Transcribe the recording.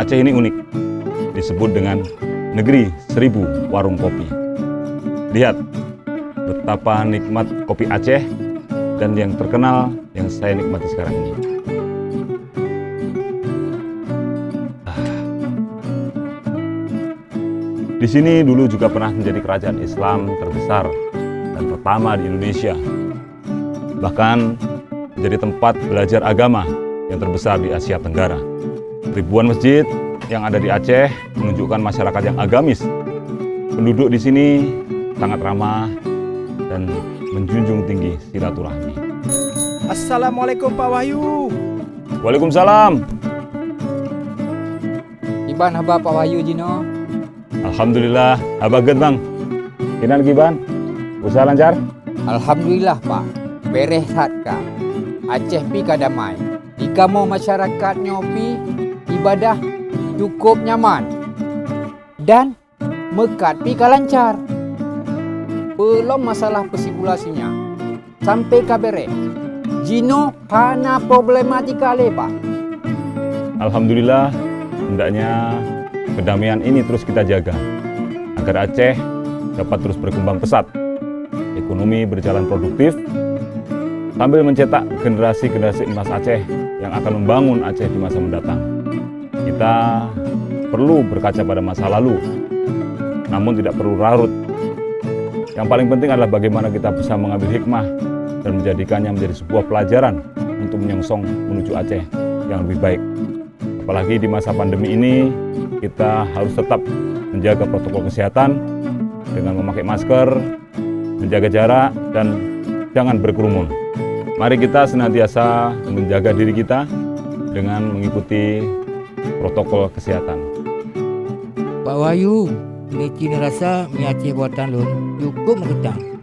Aceh ini unik, disebut dengan negeri 1000 warung kopi. Lihat betapa nikmat kopi Aceh dan yang terkenal yang saya nikmati sekarang ini. Di sini dulu juga pernah menjadi kerajaan Islam terbesar dan pertama di Indonesia. Bahkan menjadi tempat belajar agama yang terbesar di Asia Tenggara. Ribuan masjid yang ada di Aceh menunjukkan masyarakat yang agamis. Penduduk di sini sangat ramah dan menjunjung tinggi silaturahmi. Assalamualaikum Pak Wahyu. Waalaikumsalam. Iban haba Pak Wahyu Jino. Alhamdulillah, abaget bang. Kinan Giban, usaha lancar? Alhamdulillah Pak, beres Kak. Aceh pi kadamai. Jika mau masyarakat nyopi, ibadah cukup nyaman. Dan mekat pi lancar. Belum masalah pesikulasinya. Sampai kabere. Jino hana problematika le Pak. Alhamdulillah, hendaknya kedamaian ini terus kita jaga agar Aceh dapat terus berkembang pesat, ekonomi berjalan produktif, sambil mencetak generasi-generasi emas Aceh yang akan membangun Aceh di masa mendatang. Kita perlu berkaca pada masa lalu, namun tidak perlu larut. Yang paling penting adalah bagaimana kita bisa mengambil hikmah dan menjadikannya menjadi sebuah pelajaran untuk menyongsong menuju Aceh yang lebih baik. Apalagi di masa pandemi ini, kita harus tetap menjaga protokol kesehatan dengan memakai masker, menjaga jarak, dan jangan berkerumun. Mari kita senantiasa menjaga diri kita dengan mengikuti protokol kesehatan. Pak Wahyu, ini cina rasa mi Aceh buatan lun cukup mengetang.